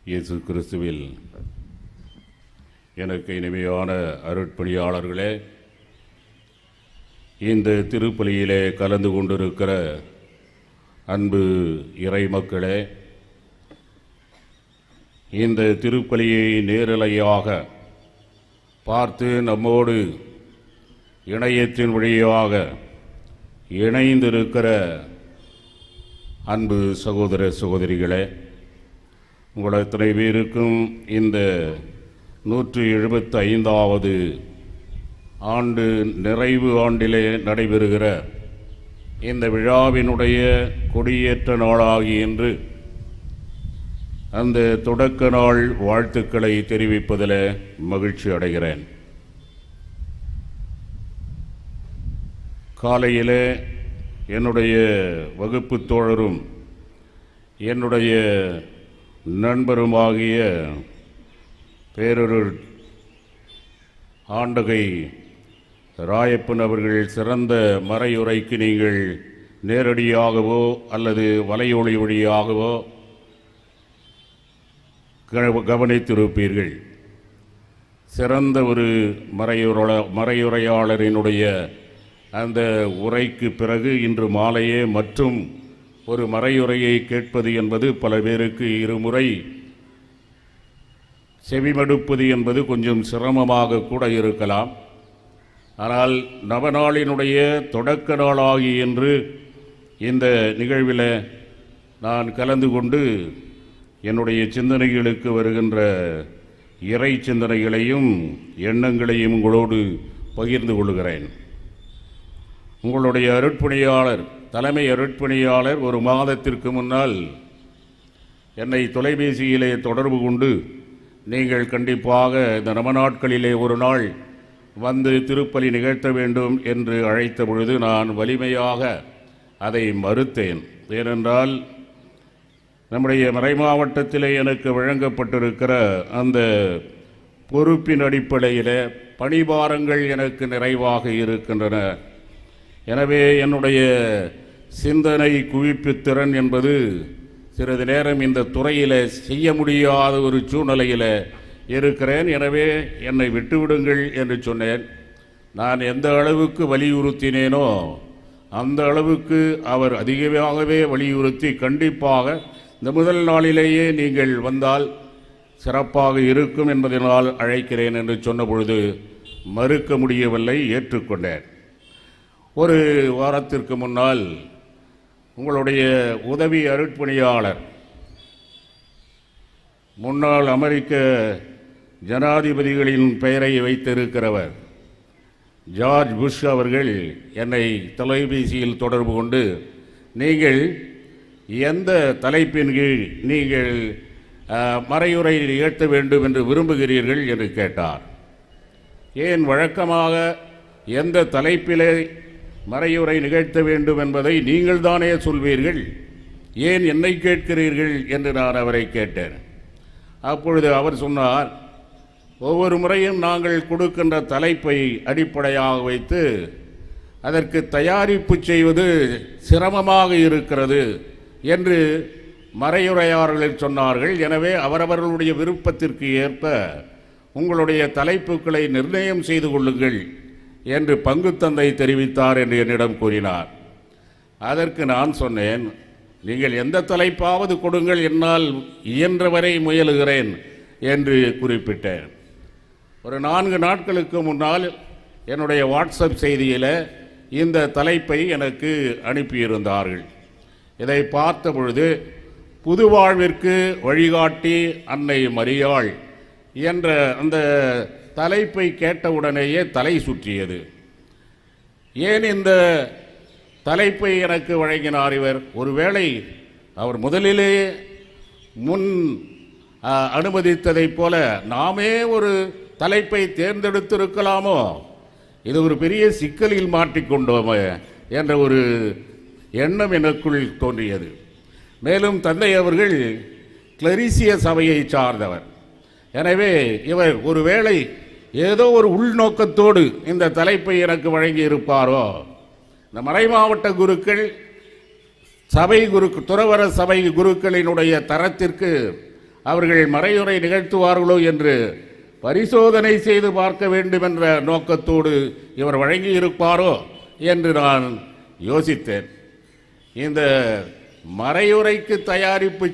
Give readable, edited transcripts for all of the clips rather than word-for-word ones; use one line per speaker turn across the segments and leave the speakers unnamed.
இயேசு கிறிஸ்துவில் எனக்கு இனிமையான அருட்பணியாளர்களே, இந்த திருப்பலியிலே கலந்து கொண்டிருக்கிற அன்பு இறை மக்களே, இந்த திருப்பலியை நேரலையாக பார்த்து நம்மோடு இணையத்தின் வழியாக இணைந்திருக்கிற அன்பு சகோதர சகோதரிகளே, உங்கள் அத்தனை பேருக்கும் இந்த 175வது ஆண்டு நிறைவு ஆண்டிலே நடைபெறுகிற இந்த விழாவினுடைய கொடியேற்ற நாளாகி என்று அந்த தொடக்க நாள் வாழ்த்துக்களை தெரிவிப்பதில் மகிழ்ச்சி அடைகிறேன். காலையிலே என்னுடைய வகுப்பு தோழரும் என்னுடைய நண்பருமாகிய பேரொரு ஆண்டகை ராயப்பன் அவர்கள் சிறந்த மறையுரைக்கு நீங்கள் நேரடியாகவோ அல்லது வலையொலி வழியாகவோ கவனித்திருப்பீர்கள். சிறந்த ஒரு மறையுரையாளரினுடைய அந்த உரைக்கு பிறகு இன்று மாலையே மற்றும் ஒரு மறையுரையை கேட்பது என்பது பல பேருக்கு இருமுறை செவிமடுப்பது என்பது கொஞ்சம் சிரமமாக கூட இருக்கலாம். ஆனால் நவநாளினுடைய தொடக்க நாளாகி என்று இந்த நிகழ்வில் நான் கலந்து கொண்டு என்னுடைய சிந்தனைகளுக்கு வருகின்ற இறை சிந்தனைகளையும் எண்ணங்களையும் உங்களோடு பகிர்ந்து கொள்கிறேன். உங்களுடைய அருட்பணியாளர், தலைமை அருட்பணியாளர் ஒரு மாதத்திற்கு முன்னால் என்னை தொலைபேசியிலே தொடர்பு கொண்டு, நீங்கள் கண்டிப்பாக இந்த நவநாட்களிலே ஒரு நாள் வந்து திருப்பலி நிகழ்த்த வேண்டும் என்று அழைத்த பொழுது நான் வலிமையாக அதை மறுத்தேன். ஏனென்றால் நம்முடைய மறைமாவட்டத்திலே எனக்கு வழங்கப்பட்டிருக்கிற அந்த பொறுப்பின் அடிப்படையில் பணிபாரங்கள் எனக்கு நிறைவாக இருக்கின்றன. எனவே என்னுடைய சிந்தனை குவிப்பு திறன் என்பது சிறிது நேரம் இந்த துறையில் செய்ய முடியாத ஒரு சூழ்நிலையில் இருக்கிறேன். எனவே என்னை விட்டுவிடுங்கள் என்று சொன்னேன். நான் எந்த அளவுக்கு வலியுறுத்தினேனோ அந்த அளவுக்கு அவர் அதிகமாகவே வலியுறுத்தி, கண்டிப்பாக இந்த முதல் நாளிலேயே நீங்கள் வந்தால் சிறப்பாக இருக்கும் என்பதனால் அழைக்கிறேன் என்று சொன்ன பொழுது மறுக்க முடியவில்லை, ஏற்றுக்கொண்டேன். ஒரு வாரத்திற்கு முன்னால் உங்களுடைய உதவி அருட்பணியாளர், முன்னாள் அமெரிக்க ஜனாதிபதிகளின் பெயரை வைத்திருக்கிறவர் ஜார்ஜ் புஷ் அவர்கள் என்னை தொலைபேசியில் தொடர்பு கொண்டு, நீங்கள் எந்த தலைப்பின் கீழ் நீங்கள் மறையுரை நிகழ்த்த வேண்டும் என்று விரும்புகிறீர்கள் என்று கேட்டார். ஏன் வழக்கமாக எந்த தலைப்பிலே மறையுரை நிகழ்த்த வேண்டும் என்பதை நீங்கள் தானே சொல்வீர்கள், ஏன் என்னை கேட்கிறீர்கள் என்று நான் அவரை கேட்டேன். அப்பொழுது அவர் சொன்னார், ஒவ்வொரு முறையும் நாங்கள் கொடுக்கின்ற தலைப்பை அடிப்படையாக வைத்து அதற்கு தயாரிப்பு செய்வது சிரமமாக இருக்கிறது என்று மறையுரையாளர்கள் சொன்னார்கள். எனவே அவரவர்களுடைய விருப்பத்திற்கு ஏற்ப உங்களுடைய தலைப்புகளை நிர்ணயம் செய்து கொள்ளுங்கள் என்று பங்குத்தந்தை தெரிவித்தார் என்று என்னிடம் கூறினார். அதற்கு நான் சொன்னேன், நீங்கள் எந்த தலைப்பாவது கொடுங்கள், என்னால் இயன்றவரை முயலுகிறேன் என்று குறிப்பிட்டேன். ஒரு 4 நாட்களுக்கு முன்னால் என்னுடைய வாட்ஸ்அப் செய்தியில் இந்த தலைப்பை எனக்கு அனுப்பியிருந்தார்கள். இதை பார்த்த பொழுது புது வாழ்விற்கு வழிகாட்டி அன்னை மரியாள் என்ற அந்த தலைப்பை கேட்டவுடனேயே தலை சுற்றியது. ஏன் இந்த தலைப்பை எனக்கு வழங்கினார் இவர்? ஒருவேளை அவர் முதலிலே முன் அனுமதித்ததைப் போல நாமே ஒரு தலைப்பை தேர்ந்தெடுத்திருக்கலாமோ, இது ஒரு பெரிய சிக்கலில் மாட்டிக்கொண்டோம் என்ற ஒரு எண்ணம் எனக்குள் தோன்றியது. மேலும் தந்தை அவர்கள் கிளரிசிய சபையை சார்ந்தவர். எனவே இவர் ஒருவேளை ஏதோ ஒரு உள்நோக்கத்தோடு இந்த தலைப்பை எனக்கு வழங்கி இருப்பாரோ. இந்த மறைமாவட்ட குருக்கள் சபை துறவர சபை குருக்களினுடைய தரத்திற்கு அவர்கள் மறையுரை நிகழ்த்துவார்களோ என்று பரிசோதனை செய்து பார்க்க வேண்டும் என்ற நோக்கத்தோடு இவர் வழங்கியிருப்பாரோ என்று நான் யோசித்தேன். இந்த மறையுரைக்கு தயாரிப்பு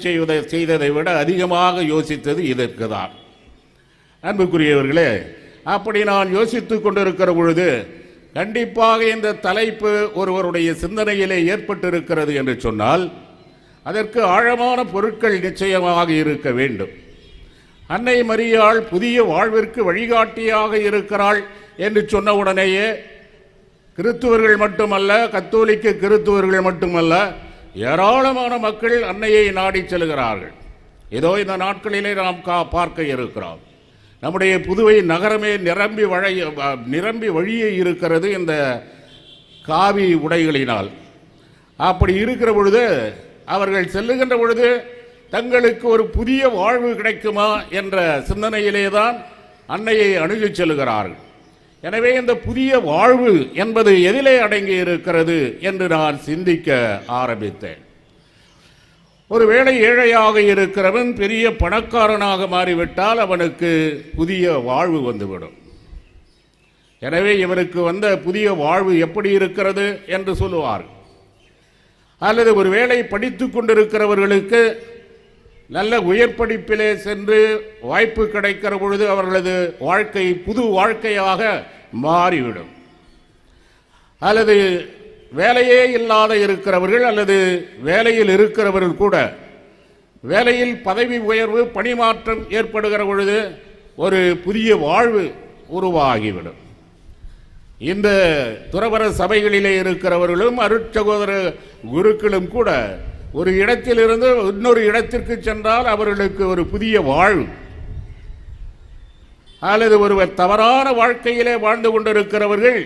செய்ததை விட அதிகமாக யோசித்தது இதற்கு தான். அன்புக்குரியவர்களே, அப்படி நான் யோசித்து கொண்டிருக்கிற பொழுது கண்டிப்பாக இந்த தலைப்பு ஒருவருடைய சிந்தனையிலே ஏற்பட்டிருக்கிறது என்று சொன்னால் அதற்கு ஆழமான பொருட்கள் நிச்சயமாக இருக்க வேண்டும். அன்னை மரியாள் புதிய வாழ்விற்கு வழிகாட்டியாக இருக்கிறாள் என்று சொன்ன உடனேயே கிறித்துவர்கள் மட்டுமல்ல, கத்தோலிக்க கிறித்துவர்கள் மட்டுமல்ல, ஏராளமான மக்கள் அன்னையை நாடி செல்கிறார்கள். ஏதோ இந்த நாட்களிலே நாம் பார்க்க இருக்கிறோம். நம்முடைய புதுவை நகரமே நிரம்பி வழிய இருக்கிறது இந்த காவி உடைகளினால். அப்படி இருக்கிற பொழுது அவர்கள் செல்லுகின்ற பொழுது தங்களுக்கு ஒரு புதிய வாழ்வு கிடைக்குமா என்ற சிந்தனையிலே தான் அன்னையை அணுகிச் செல்கிறார்கள். எனவே இந்த புதிய வாழ்வு என்பது எதிலே அடங்கி இருக்கிறது என்று நான் சிந்திக்க ஆரம்பித்தேன். ஒருவேளை ஏழையாக இருக்கிறவன் பெரிய பணக்காரனாக மாறிவிட்டால் அவனுக்கு புதிய வாழ்வு வந்துவிடும். எனவே இவருக்கு வந்த புதிய வாழ்வு எப்படி இருக்கிறது என்று சொல்லுவார். அல்லது ஒருவேளை படித்து கொண்டிருக்கிறவர்களுக்கு நல்ல உயர் படிப்பிலே சென்று வாய்ப்பு கிடைக்கிற பொழுது அவர்களது வாழ்க்கை புது வாழ்க்கையாக மாறிவிடும். அல்லது வேலையே இல்லாத இருக்கிறவர்கள் அல்லது வேலையில் இருக்கிறவர்கள் கூட வேலையில் பதவி உயர்வு பணிமாற்றம் ஏற்படுகிற பொழுது ஒரு புதிய வாழ்வு உருவாகிவிடும். இந்த துறவற சபைகளிலே இருக்கிறவர்களும் அருட்சகோதர குருக்களும் கூட ஒரு இடத்திலிருந்து இன்னொரு இடத்திற்கு சென்றால் அவர்களுக்கு ஒரு புதிய வாழ்வு, அல்லது ஒருவர் தவறான வாழ்க்கையிலே வாழ்ந்து கொண்டிருக்கிறவர்கள்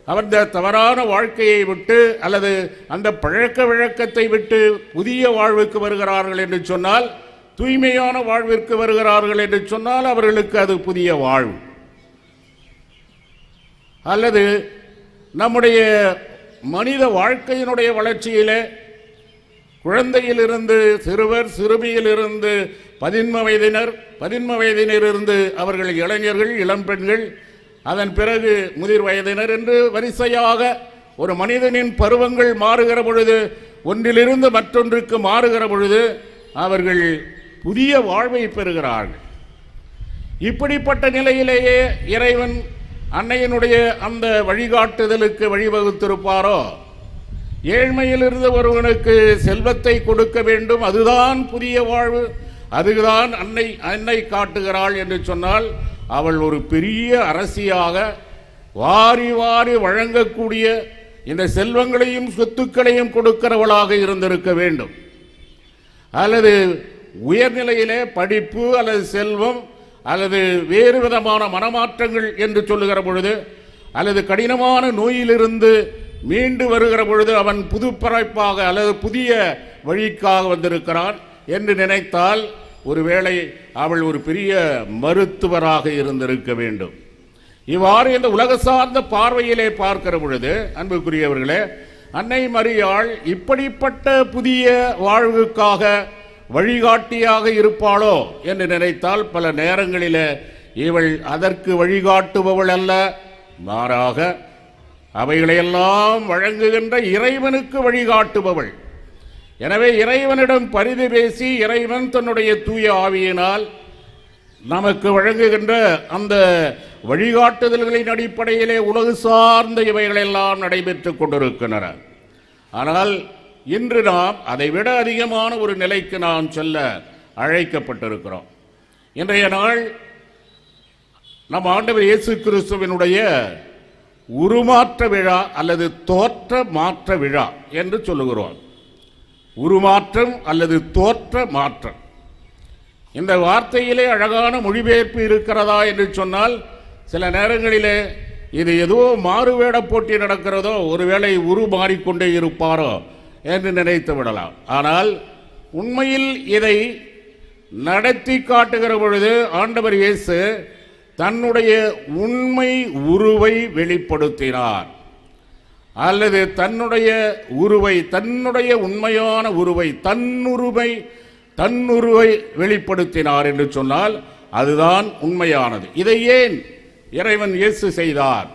அந்த தவறான வாழ்க்கையை விட்டு அல்லது அந்த பழக்க வழக்கத்தை விட்டு புதிய வாழ்வுக்கு வருகிறார்கள் என்று சொன்னால், தூய்மையான வாழ்விற்கு வருகிறார்கள் என்று சொன்னால் அவர்களுக்கு அது புதிய வாழ்வு. அல்லது நம்முடைய மனித வாழ்க்கையினுடைய வளர்ச்சியிலே குழந்தையிலிருந்து சிறுவர், சிறுமியிலிருந்து பதின்ம வயதினரிலிருந்து அவர்கள் இளைஞர்கள், இளம்பெண்கள், அதன் பிறகு முதிர் வயதினர் என்று வரிசையாக ஒரு மனிதனின் பருவங்கள் மாறுகிற பொழுது, ஒன்றிலிருந்து மற்றொன்றுக்கு மாறுகிற பொழுது அவர்கள் புதிய வாழ்வை பெறுகிறார்கள். இப்படிப்பட்ட நிலையிலேயே இறைவன் அன்னையினுடைய அந்த வழிகாட்டுதலுக்கு வழிவகுத்திருப்பாரோ? ஏழ்மையிலிருந்து ஒருவனுக்கு செல்வத்தை கொடுக்க வேண்டும், அதுதான் புதிய வாழ்வு, அதுதான் அன்னை காட்டுகிறாள் என்று சொன்னால் அவள் ஒரு பெரிய அரசியாக வாரி வாரி வழங்கக்கூடிய இந்த செல்வங்களையும் சொத்துக்களையும் கொடுக்கிறவளாக இருந்திருக்க வேண்டும். அல்லது உயர்நிலையிலே படிப்பு அல்லது செல்வம் அல்லது வேறு விதமான மனமாற்றங்கள் என்று சொல்லுகிற பொழுது, அல்லது கடினமான நோயிலிருந்து மீண்டு வருகிற பொழுது அவன் புது படைப்பாக அல்லது புதிய வழிக்காக வந்திருக்கிறான் என்று நினைத்தால் ஒருவேளை அவள் ஒரு பெரிய மருத்துவராக இருந்திருக்க வேண்டும். இவ்வாறு இந்த உலக சார்ந்த பார்வையிலே பார்க்கிற பொழுது அன்புக்குரியவர்களே, அன்னை மரியாள் இப்படிப்பட்ட புதிய வாழ்வுக்காக வழிகாட்டியாக இருப்பாளோ என்று நினைத்தால் பல நேரங்களிலே இவள் அதற்கு வழிகாட்டுபவள் அல்ல, மாறாக அவைகளையெல்லாம் வழங்குகின்ற இறைவனுக்கு வழிகாட்டுபவள். எனவே இறைவனிடம் பரிது பேசி இறைவன் தன்னுடைய தூய ஆவியினால் நமக்கு வழங்குகின்ற அந்த வழிகாட்டுதல்களின் அடிப்படையிலே உலகு சார்ந்த இவைகளெல்லாம் நடைபெற்றுக் கொண்டிருக்கின்றன. ஆனால் இன்று நாம் அதைவிட அதிகமான ஒரு நிலைக்கு நாம் செல்ல அழைக்கப்பட்டிருக்கிறோம். இன்றைய நாள் நம் ஆண்டவர் இயேசு கிறிஸ்துவினுடைய உருமாற்ற விழா அல்லது தோற்ற மாற்ற விழா என்று சொல்லுகிறோம். உருமாற்றம் அல்லது தோற்ற மாற்றம், இந்த வார்த்தையிலே அழகான மொழிபெயர்ப்பு இருக்கிறதா என்று சொன்னால் சில நேரங்களிலே இது ஏதோ மாறுவேட போட்டி நடக்கிறதோ, ஒருவேளை மாறிக்கொண்டே இருப்பாரோ என்று நினைத்து விடலாம். ஆனால் உண்மையில் இதை நடத்தி காட்டுகிற பொழுது ஆண்டவர் இயேசு தன்னுடைய உண்மை உருவை வெளிப்படுத்தினார். அல்லது தன்னுடைய உருவை, தன்னுடைய உண்மையான உருவை, தன்னுருவை தன்னுருவை வெளிப்படுத்தினார் என்று சொன்னால் அதுதான் உண்மையானது. இதை ஏன் இறைவன் இயேசு செய்தார்?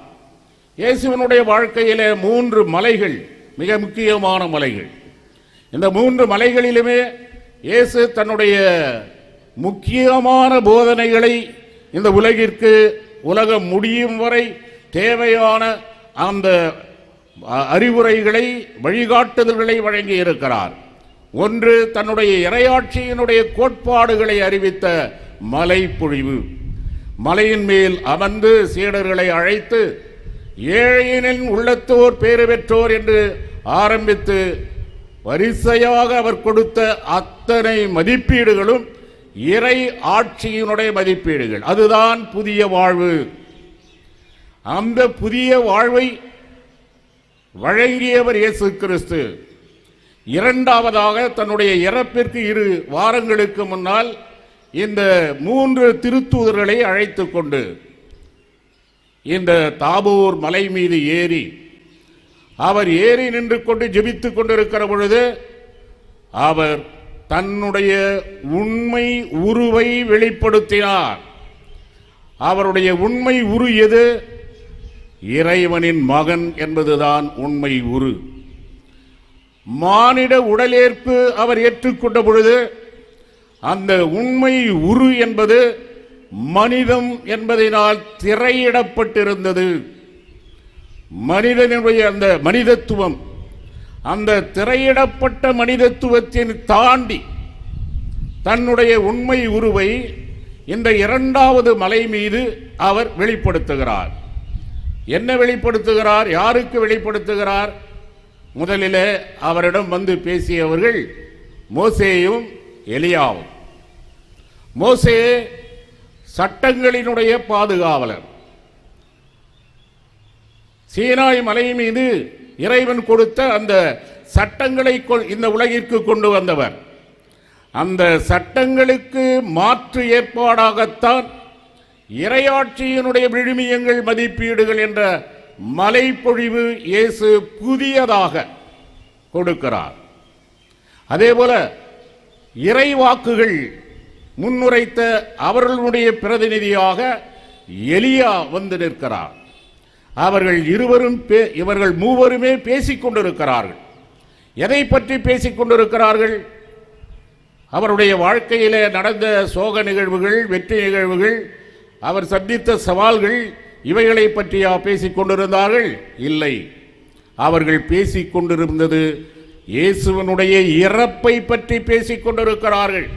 இயேசுவினுடைய வாழ்க்கையிலே 3 மலைகள் மிக முக்கியமான மலைகள். இந்த 3 மலைகளிலுமே இயேசு தன்னுடைய முக்கியமான போதனைகளை இந்த உலகிற்கு உலகம் முடியும் வரை தேவையான அந்த அறிவுரைகளை வழிகாட்டுதல்களை வழங்கி இருக்கிறார். ஒன்று, தன்னுடைய இறையாட்சியினுடைய கோட்பாடுகளை அறிவித்த மலை பொழிவு. மலையின் மேல் அமர்ந்து சீடர்களை அழைத்து ஏழையினின் உள்ளத்தோர் பேறு பெற்றோர் என்று ஆரம்பித்து வரிசையாக அவர் கொடுத்த அத்தனை மதிப்பீடுகளும் இறை ஆட்சியினுடைய மதிப்பீடுகள். அதுதான் புதிய வாழ்வு. அந்த புதிய வாழ்வை வழங்கியவர் இயேசு கிறிஸ்து. இரண்டாவதாக, தன்னுடைய இறப்பிற்கு 2 வாரங்களுக்கு முன்னால் இந்த 3 திருத்தூதர்களை அழைத்து கொண்டு இந்த தாபோர் மலை மீது ஏறி அவர் ஏறி நின்று கொண்டு ஜெபித்துக் கொண்டிருக்கிற பொழுது அவர் தன்னுடைய உண்மை உருவை வெளிப்படுத்தினார். அவருடைய உண்மை உரு எது? இறைவனின் மகன் என்பதுதான் உண்மை உரு. மானிட உடலேற்பு அவர் ஏற்றுக்கொண்ட பொழுது அந்த உண்மை உரு என்பது மனிதம் என்பதனால் திரையிடப்பட்டிருந்தது. மனிதனுடைய அந்த மனிதத்துவம், அந்த திரையிடப்பட்ட மனிதத்துவத்தின் தாண்டி தன்னுடைய உண்மை உருவை இந்த 2வது மலை மீது அவர் வெளிப்படுத்துகிறார். என்ன வெளிப்படுத்துகிறார்? யாருக்கு வெளிப்படுத்துகிறார்? முதலிலே அவரிடம் வந்து பேசியவர்கள் மோசேயும் எலியாவும். மோசே சட்டங்களினுடைய பாதுகாவலர். சீனாய் மலை மீது இறைவன் கொடுத்த அந்த சட்டங்களை இந்த உலகிற்கு கொண்டு வந்தவர். அந்த சட்டங்களுக்கு மாற்று ஏற்பாடாகத்தான் இறையாட்சியினுடைய விழுமியங்கள் மதிப்பீடுகள் என்ற மலைப்பொழிவு இயேசு புதியதாக கொடுக்கிறார். அதேபோல இறைவாக்குகள் முன்னுரைத்த அவர்களுடைய பிரதிநிதியாக எலியா வந்து நிற்கிறார். இவர்கள் மூவருமே பேசிக் கொண்டிருக்கிறார்கள். எதை பற்றி பேசிக் கொண்டிருக்கிறார்கள்? அவருடைய வாழ்க்கையிலே நடந்த சோக நிகழ்வுகள், வெற்றி நிகழ்வுகள், அவர் சந்தித்த சவால்கள், இவைகளை பற்றியா பேசிக் கொண்டிருந்தார்கள்? இல்லை. அவர்கள் பேசிக் கொண்டிருந்தது இயேசுவினுடைய இறப்பை பற்றி பேசிக் கொண்டிருக்கிறார்கள்.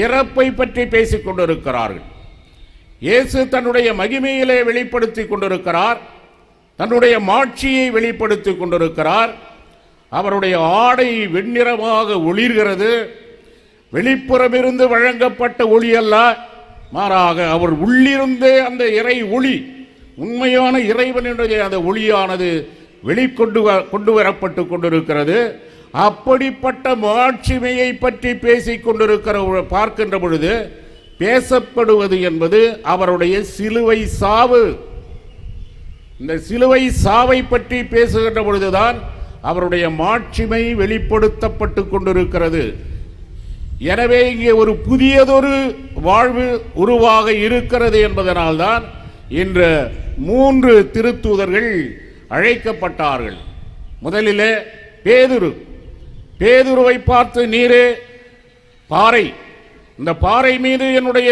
இறப்பை பற்றி பேசிக் கொண்டிருக்கிறார்கள். இயேசு தன்னுடைய மகிமையிலே வெளிப்படுத்திக் கொண்டிருக்கிறார். தன்னுடைய மாட்சியை வெளிப்படுத்திக் கொண்டிருக்கிறார். அவருடைய ஆடை வெண்ணிறமாக ஒளிர்கிறது. வெளிப்புறமிருந்து வழங்கப்பட்ட ஒளி அல்ல, மாறாக அவர் உள்ளிருந்தே அந்த இறை ஒளி, உண்மையான இறைவனுடைய அந்த ஒளியானது கொண்டு வரப்பட்டு கொண்டிருக்கிறது. அப்படிப்பட்ட மாட்சிமையை பற்றி பேசிக் பார்க்கின்ற பொழுது பேசப்படுவது என்பது அவருடைய சிலுவை சாவு. இந்த சிலுவை சாவை பற்றி பேசுகின்ற பொழுதுதான் அவருடைய மாட்சிமை வெளிப்படுத்தப்பட்டு கொண்டிருக்கிறது. எனவே இங்கே ஒரு புதியதொரு வாழ்வு உருவாக இருக்கிறது என்பதனால்தான் இன்று 3 திருத்தூதர்கள் அழைக்கப்பட்டார்கள். முதலிலே பேதுருவை பார்த்து, நீரே பாறை, இந்த பாறை மீது என்னுடைய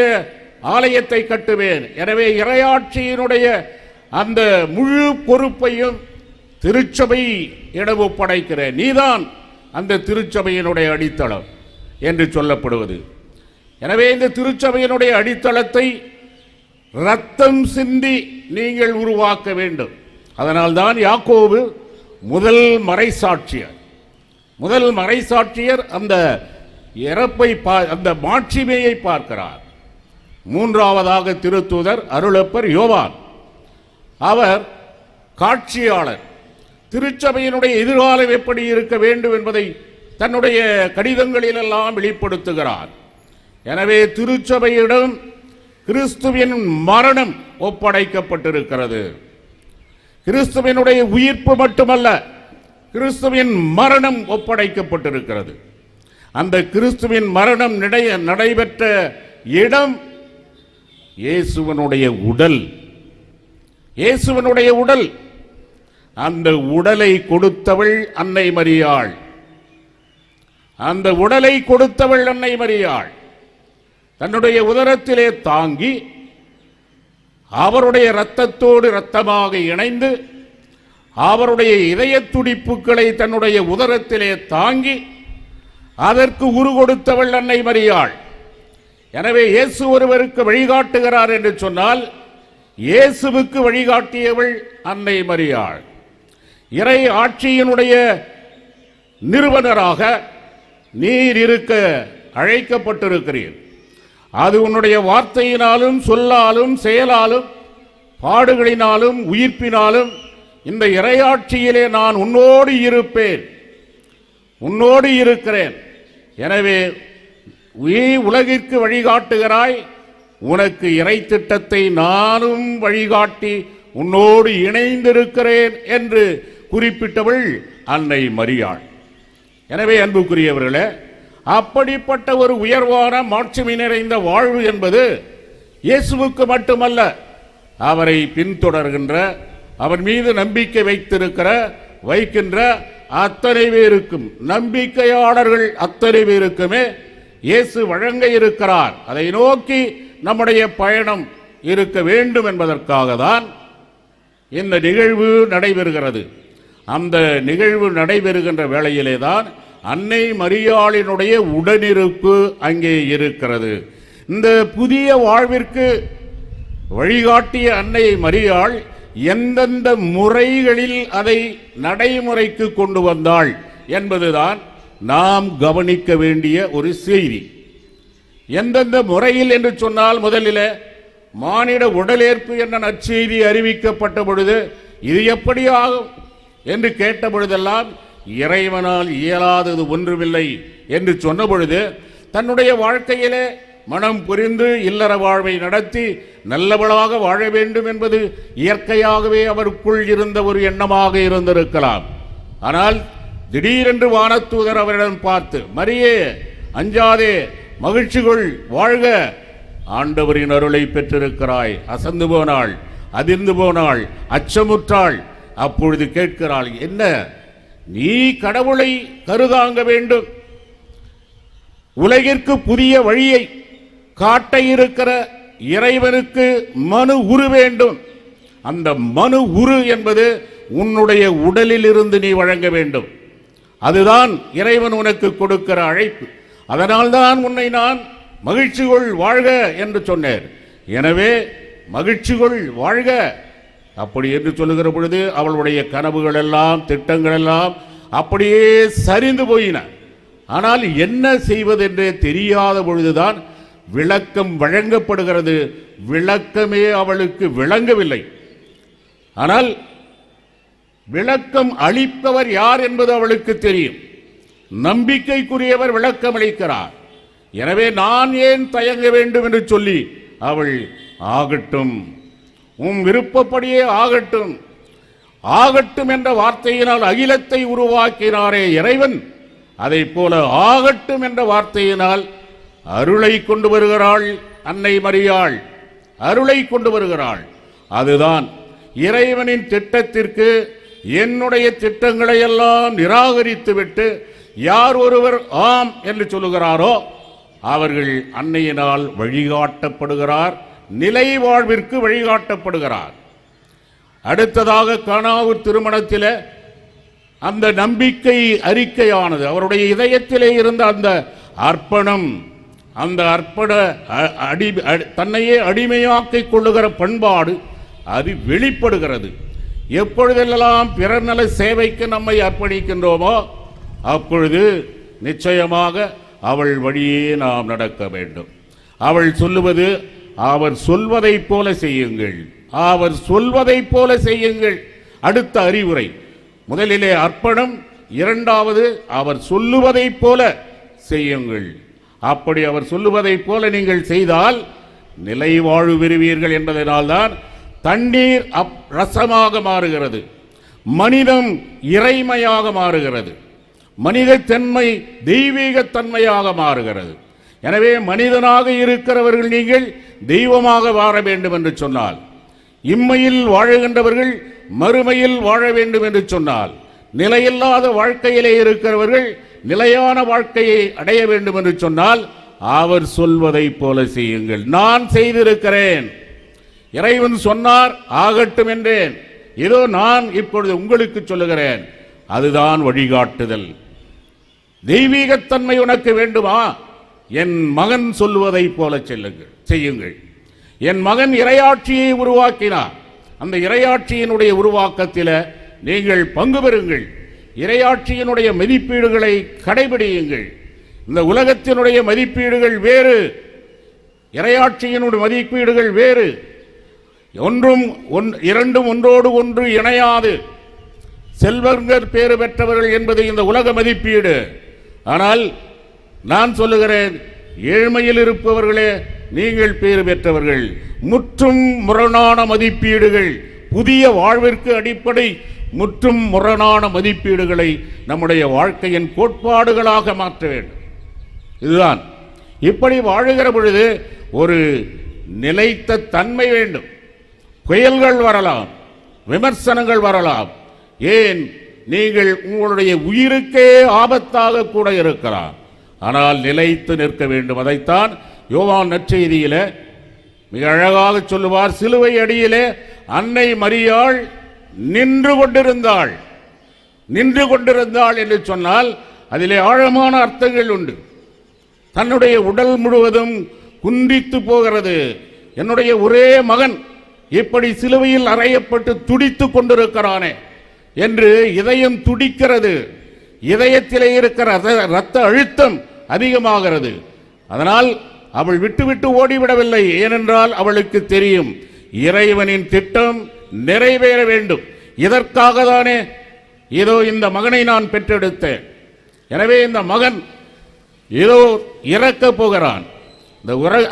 ஆலயத்தை கட்டுவேன். எனவே இறையாட்சியினுடைய அந்த முழு பொறுப்பையும் திருச்சபை இடம் ஒப்படைக்கிறேன், நீதான் அந்த திருச்சபையினுடைய அடித்தளம் என்று சொல்லப்படுவது. எனவே இந்த திருச்சபையினுடைய அடித்தளத்தை இரத்தம் சிந்தி நீங்கள் உருவாக்க வேண்டும். அதனால்தான் யாக்கோபு முதல் மறைசாட்சியர் அந்த இறப்பை, அந்த மாட்சிமையை பார்க்கிறார். 3ஆவதாக திருத்தூதர் அருளப்பர் யோவான். அவர் காட்சியாளர். திருச்சபையினுடைய எதிர்காலம் எப்படி இருக்க வேண்டும் என்பதை தன்னுடைய கடிதங்களிலெல்லாம் வெளிப்படுத்துகிறார். எனவே திருச்சபையிடம் கிறிஸ்துவின் மரணம் ஒப்படைக்கப்பட்டிருக்கிறது. கிறிஸ்துவினுடைய உயிர்ப்பு மட்டுமல்ல, கிறிஸ்துவின் மரணம் ஒப்படைக்கப்பட்டிருக்கிறது. அந்த கிறிஸ்துவின் மரணம் நடைபெற்ற இடம் இயேசுவனுடைய உடல். இயேசுவனுடைய உடல். அந்த உடலை கொடுத்தவள் அன்னை மரியாள். அந்த உடலை கொடுத்தவள் அன்னை மரியாள். தன்னுடைய உதரத்திலே தாங்கி அவருடைய இரத்தத்தோடு இரத்தமாக இணைந்து அவருடைய இதய துடிப்புகளை தன்னுடைய உதரத்திலே தாங்கி அதற்கு உரு கொடுத்தவள் அன்னை மரியாள். எனவே இயேசு ஒருவருக்கு வழிகாட்டுகிறார் என்று சொன்னால் இயேசுவுக்கு வழிகாட்டியவள் அன்னை மரியாள். இறை ஆட்சியினுடைய நிறுவனராக நீர் இருக்க அழைக்கப்பட்டிருக்கிறீர். அது உன்னுடைய வார்த்தையினாலும் சொல்லாலும் செயலாலும் பாடுகளினாலும் உயிர்ப்பினாலும் இந்த இறையாட்சியிலே நான் உன்னோடு இருப்பேன், உன்னோடு இருக்கிறேன். எனவே உலகிற்கு வழிகாட்டுகிறாய், உனக்கு இறை திட்டத்தை நானும் வழிகாட்டி உன்னோடு இணைந்திருக்கிறேன் என்று குறிப்பிட்டவள் அன்னை மரியாள். எனவே அன்புக்குரியவர்களே, அப்படிப்பட்ட ஒரு உயர்வான மாட்சிமை நிறைந்த வாழ்வு என்பது இயேசுவுக்கு மட்டுமல்ல, அவரை பின்தொடர்கின்ற, அவர் மீது நம்பிக்கை வைக்கின்ற அத்தனை பேருக்கும், நம்பிக்கையாளர்கள் அத்தனை பேருக்குமே இயேசு வழங்க இருக்கிறார். அதை நோக்கி நம்முடைய பயணம் இருக்க வேண்டும் என்பதற்காக தான் இந்த நிகழ்வு நடைபெறுகிறது. அந்த நிகழ்வு நடைபெறுகின்ற வேளையிலே தான் அன்னை மரியாளினுடைய உடனிருப்பு அங்கே இருக்கிறது. இந்த புதிய வாழ்விற்கு வழிகாட்டிய அன்னை மரியாள் எந்தெந்த முறைகளில் அதை நடைமுறைக்கு கொண்டு வந்தாள் என்பதுதான் நாம் கவனிக்க வேண்டிய ஒரு செய்தி. எந்தெந்த முறையில் என்று சொன்னால், முதலில் மானிட உடலேற்பு என்ற நற்செய்தி அறிவிக்கப்பட்ட பொழுது இது எப்படி ஆகும் என்று கேட்ட பொழுதெல்லாம் இறைவனால் இயலாதது ஒன்றுமில்லை என்று சொன்ன பொழுது தன்னுடைய வாழ்க்கையிலே மனம் புரிந்து இல்லற வாழ்வை நடத்தி நல்லவளாக வாழ வேண்டும் என்பது இயற்கையாகவே அவருக்குள் இருந்த ஒரு எண்ணமாக இருந்திருக்கலாம். ஆனால் திடீரென்று வானதூதர் அவரிடம் பார்த்து, மரியே அஞ்சாதே, மகிழ்ச்சி கொள், வாழ்க, ஆண்டவரின் அருளை பெற்றிருக்கிறாய். அசந்து போனாள், அதிர்ந்து போனாள், அச்சமுற்றாள். அப்பொழுது கேட்கிறாள், என்ன நீ கடவுளை கருதாங்க வேண்டும், உலகிற்கு புதிய வழியை காட்ட இருக்கிற இறைவனுக்கு மனு உரு வேண்டும். அந்த மனு உரு என்பது உன்னுடைய உடலில் இருந்து நீ வழங்க வேண்டும். அதுதான் இறைவன் உனக்கு கொடுக்கிற அழைப்பு. அதனால்தான் உன்னை நான் மகிழ்ச்சி கொள், வாழ்க என்று சொன்னேன். எனவே மகிழ்ச்சி கொள், வாழ்க அப்படி என்று சொல்லுகிற பொழுது அவளுடைய கனவுகள் எல்லாம், திட்டங்கள் எல்லாம் அப்படியே சரிந்து போயின. ஆனால் என்ன செய்வதென்றே தெரியாத பொழுதுதான் விளக்கம் வழங்கப்படுகிறது. விளக்கமே அவளுக்கு விளங்கவில்லை. ஆனால் விளக்கம் அளிப்பவர் யார் என்பது அவளுக்கு தெரியும். நம்பிக்கைக்குரியவர் விளக்கம் அளிக்கிறார். எனவே நான் ஏன் தயங்க வேண்டும் என்று சொல்லி அவள், ஆகட்டும், உன் விருப்பப்படியே ஆகட்டும், ஆகட்டும் என்ற வார்த்தையினால் அகிலத்தை உருவாக்கினாரே இறைவன், அதை போல ஆகட்டும் என்ற வார்த்தையினால் அருளை கொண்டு வருகிறாள் அன்னை மரியாள். அருளை கொண்டு வருகிறாள். அதுதான் இறைவனின் திட்டத்திற்கு என்னுடைய திட்டங்களை எல்லாம் நிராகரித்துவிட்டு யார் ஒருவர் ஆம் என்று சொல்லுகிறாரோ அவர்கள் அன்னையினால் வழிகாட்டப்படுகிறார், நிலை வாழ்விற்கு வழிகாட்டப்படுகிறார். அடுத்ததாக கானாவூர் திருமணத்தில் அந்த நம்பிக்கை அறிக்கையானது, அவருடைய இதயத்திலே இருந்த அந்த அர்ப்பணம், அந்த அர்ப்பண தன்னையே அடிமையாக்கிக் கொள்ளுகிற பண்பாடு அது வெளிப்படுகிறது. எப்பொழுதெல்லாம் பிறர் நல சேவைக்கு நம்மை அர்ப்பணிக்கின்றோமோ அப்பொழுது நிச்சயமாக அவள் வழியே நாம் நடக்க வேண்டும். அவள் சொல்லுவது, அவர் சொல்வதைப் போல செய்யுங்கள், அவர் சொல்வதைப் போல செய்யுங்கள். அடுத்த அறிவுரை, முதலிலே அர்ப்பணம், இரண்டாவது அவர் சொல்லுவதைப் போல செய்யுங்கள். அப்படி அவர் சொல்லுவதைப் போல நீங்கள் செய்தால் நிலை வாழ்வு பெறுவீர்கள் என்பதனால்தான் தண்ணீர் ரசமாக மாறுகிறது, மனிதம் இறைமையாக மாறுகிறது. மனிதத்தன்மை தெய்வீகத்தன்மையாக மாறுகிறது. எனவே மனிதனாக இருக்கிறவர்கள் நீங்கள் தெய்வமாக வாழ வேண்டும் என்று சொன்னால், இம்மையில் வாழுகின்றவர்கள் மறுமையில் வாழ வேண்டும் என்று சொன்னால், நிலையில்லாத வாழ்க்கையிலே இருக்கிறவர்கள் நிலையான வாழ்க்கையை அடைய வேண்டும் என்று சொன்னால், அவர் சொல்வதை போல செய்யுங்கள். நான் செய்திருக்கிறேன், இறைவன் சொன்னார் ஆகட்டும் என்றேன், ஏதோ நான் இப்பொழுது உங்களுக்கு சொல்லுகிறேன். அதுதான் வழிகாட்டுதல். தெய்வீகத்தன்மை உனக்கு வேண்டுமா? என் மகன் சொல்வதை போல செய்யுங்கள். என் மகன் இறையாட்சியை உருவாக்கினார். அந்த இறையாட்சியினுடைய உருவாக்கத்தில் நீங்கள் பங்கு பெறுங்கள். இறையாட்சியினுடைய மதிப்பீடுகளை கடைபிடியுங்கள். இந்த உலகத்தினுடைய மதிப்பீடுகள் வேறு, இறையாட்சியினுடைய மதிப்பீடுகள் வேறு. இரண்டும் ஒன்றோடு ஒன்று இணையாது. செல்வங்கள் பேறு பெற்றவர்கள் என்பது இந்த உலக மதிப்பீடு. ஆனால் நான் சொல்லுகிறேன், ஏழ்மையில் இருப்பவர்களே நீங்கள் பேறு பெற்றவர்கள். முற்றும் முரணான மதிப்பீடுகள், புதிய வாழ்விற்கு அடிப்படை முற்றும் முரணான மதிப்பீடுகளை நம்முடைய வாழ்க்கையின் கோட்பாடுகளாக மாற்ற வேண்டும். இதுதான். இப்படி வாழுகிற பொழுது ஒரு நிலைத்த தன்மை வேண்டும். புயல்கள் வரலாம், விமர்சனங்கள் வரலாம், ஏன் நீங்கள் உங்களுடைய உயிருக்கே ஆபத்தாக கூட இருக்கலாம். ஆனால் நிலைத்து நிற்க வேண்டும். அதைத்தான் யோவான் நற்செய்தியில மிக அழகாக சொல்லுவார். சிலுவை அடியிலே அன்னை மரியாள் நின்று கொண்டிருந்தாள். நின்று கொண்டிருந்தாள் என்று சொன்னால் அதிலே ஆழமான அர்த்தங்கள் உண்டு. தன்னுடைய உடல் முழுவதும் குந்தித்து போகிறது. என்னுடைய ஒரே மகன் இப்படி சிலுவையில் அறையப்பட்டு துடித்து கொண்டிருக்கிறானே என்று இதயம் துடிக்கிறது. இதயத்திலே இருக்கிற இரத்த அழுத்தம் அதிகமாகிறது. அதனால் அவள் விட்டுவிட்டு ஓடிவிடவில்லை. ஏனென்றால் அவளுக்கு தெரியும், இறைவனின் திட்டம் நிறைவேற வேண்டும். இதற்காக தானே ஏதோ இந்த மகனை நான் பெற்றெடுத்தேன். எனவே இந்த மகன் ஏதோ இறக்கப் போகிறான்,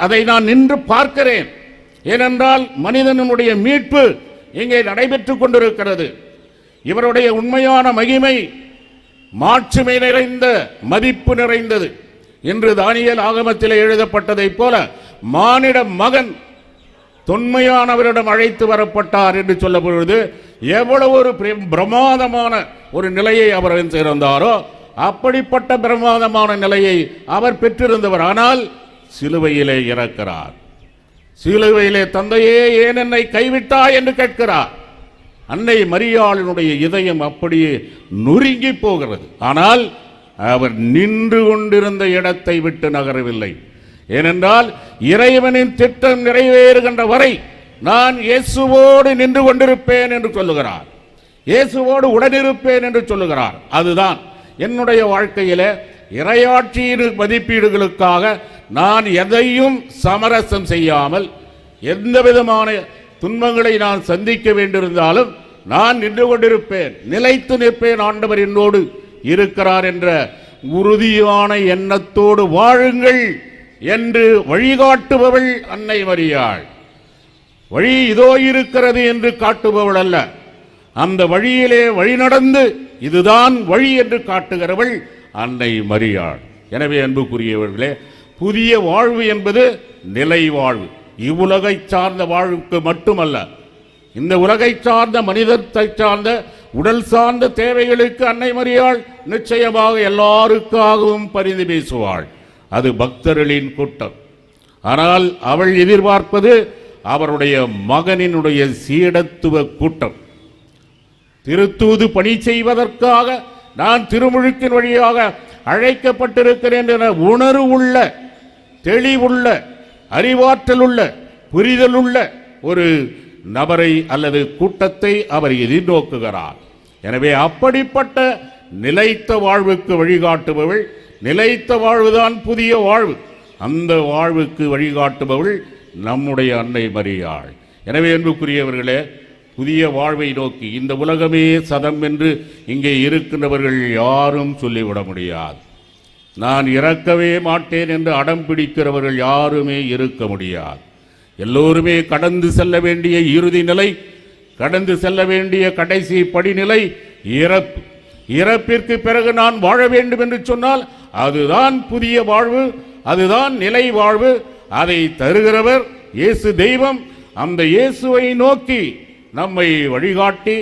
அதை நான் நின்று பார்க்கிறேன். ஏனென்றால் மனிதனுடைய மீட்பு இங்கே நடைபெற்றுக் கொண்டிருக்கிறது. இவருடைய உண்மையான மகிமை மாட்சிமை நிறைந்த மதிப்பு நிறைந்தது. இன்று தானியேல் ஆகமத்தில் எழுதப்பட்டதைப் போல மானிட மகன் தொன்மையானவரிடம் அழைத்து வரப்பட்டார் என்று சொல்ல பொழுது எவ்வளவு ஒரு பிரமாதமான ஒரு நிலையை அவர் சேர்ந்தாரோ அப்படிப்பட்ட பிரமாதமான நிலையை அவர் பெற்றிருந்தவர். ஆனால் சிலுவையிலே இறக்கிறார். சிலுவையிலே தந்தையே ஏன் என்னை கைவிட்டாய் என்று கேட்கிறார். அன்னை மரியாளினுடைய இதயம் அப்படியே நொறுங்கி போகிறது. ஆனால் அவர் நின்று கொண்டிருந்த இடத்தை விட்டு நகரவில்லை. ஏனென்றால் இறைவனின் திட்டம் நிறைவேறுகின்ற வரை நான் இயேசுவோடு நின்று கொண்டிருப்பேன் என்று சொல்லுகிறார். இயேசுவோடு உடனிருப்பேன் என்று சொல்லுகிறார். அதுதான் என்னுடைய வாழ்க்கையில இறையாட்சியின் மதிப்பீடுகளுக்காக நான் எதையும் சமரசம் செய்யாமல், எந்த விதமான துன்பங்களை நான் சந்திக்க வேண்டியிருந்தாலும் நான் நின்று கொண்டிருப்பேன், நிலைத்து நிற்பேன், ஆண்டவர் என்னோடு இருக்கிறார் என்ற உறுதியான எண்ணத்தோடு வாழுங்கள் என்று வழிகாட்டுபவள் அன்னை மரியாள். வழி இதோ இருக்கிறது என்று காட்டுபவள் அல்ல, அந்த வழியிலே வழி நடந்து இதுதான் வழி என்று காட்டுகிறவள் அன்னை மரியாள். எனவே அன்புக்குரியவர்களே, புதிய வாழ்வு என்பது நிலை வாழ்வு. இவ்வுலகை சார்ந்த வாழ்வுக்கு மட்டுமல்ல, இந்த உலகை சார்ந்த மனிதத்தை சார்ந்த உடல் சார்ந்த தேவைகளுக்கு அன்னை மரியாள் நிச்சயமாக எல்லாருக்காகவும் பரிந்து பேசுவாள். அது பக்தர்களின் கூட்டம். ஆனால் அவள் எதிர்பார்ப்பது அவருடைய மகனினுடைய சீடத்துவ கூட்டம். திருத்தூது பணி செய்வதற்காக நான் திருமுழுக்கின் வழியாக அழைக்கப்பட்டிருக்கிறேன் என்ற உணர்வுள்ள, தெளிவுள்ள, அறிவாற்றல் உள்ள, புரிதல் உள்ள ஒரு நபரை அல்லது கூட்டத்தை அவர் எதிர்நோக்குகிறார். எனவே அப்படிப்பட்ட நிலைத்த வாழ்வுக்கு வழிகாட்டுபவள், நிலைத்த வாழ்வுதான் புதிய வாழ்வு, அந்த வாழ்வுக்கு வழிகாட்டுபவள் நம்முடைய அன்னை மரியாள். எனவே அன்புக்குரியவர்களே, புதிய வாழ்வை நோக்கி இந்த உலகமே சதம் என்று இங்கே இருக்கின்றவர்கள் யாரும் சொல்லிவிட முடியாது. நான் இறக்கவே மாட்டேன் என்று அடம் பிடிக்கிறவர்கள் யாருமே இருக்க முடியாது. எல்லோருமே கடந்து செல்ல வேண்டிய இறுதி நிலை, கடந்து செல்ல வேண்டிய கடைசி படிநிலை இறப்பு. இறப்பிற்கு பிறகு நான் வாழ வேண்டும் என்று சொன்னால் அதுதான் புதிய வாழ்வு, அதுதான் நிலை வாழ்வு. அதை தருகிறவர் இயேசு தெய்வம். அந்த இயேசுவை நோக்கி நம்மை வழிகாட்டி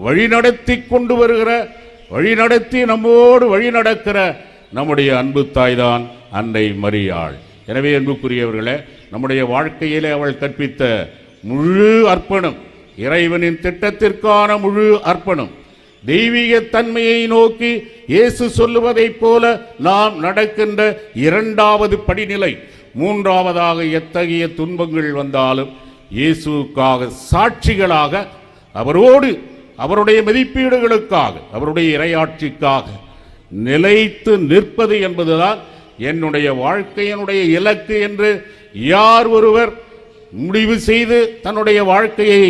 வழிநடத்தி கொண்டு வருகிற, வழிநடத்தி நம்மோடு வழி நடக்கிற நம்முடைய அன்பு தாய்தான் அன்னை மரியாள். எனவே அன்புக்குரியவர்களே, நம்முடைய வாழ்க்கையிலே அவள் கற்பித்த முழு அர்ப்பணம், இறைவனின் திட்டத்திற்கான முழு அர்ப்பணம், தெய்வீக தன்மையை நோக்கி இயேசு சொல்லுவதைப் போல நாம் நடக்கின்ற இரண்டாவது படிநிலை. மூன்றாவதாக, எத்தகைய துன்பங்கள் வந்தாலும் இயேசுவுக்காக சாட்சிகளாக, அவரோடு அவருடைய மதிப்பீடுகளுக்காக, அவருடைய இறையாட்சிக்காக நிலைத்து நிற்பது என்பதுதான் என்னுடைய வாழ்க்கையினுடைய இலக்கு என்று யார் ஒருவர் முடிவு செய்து தன்னுடைய வாழ்க்கையை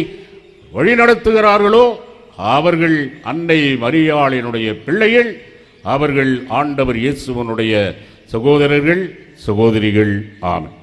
வழிநடத்துகிறார்களோ அவர்கள் அன்னை மரியாளினுடைய பிள்ளைகள், அவர்கள் ஆண்டவர் இயேசுவனுடைய சகோதரர்கள், சகோதரிகள். ஆமென்.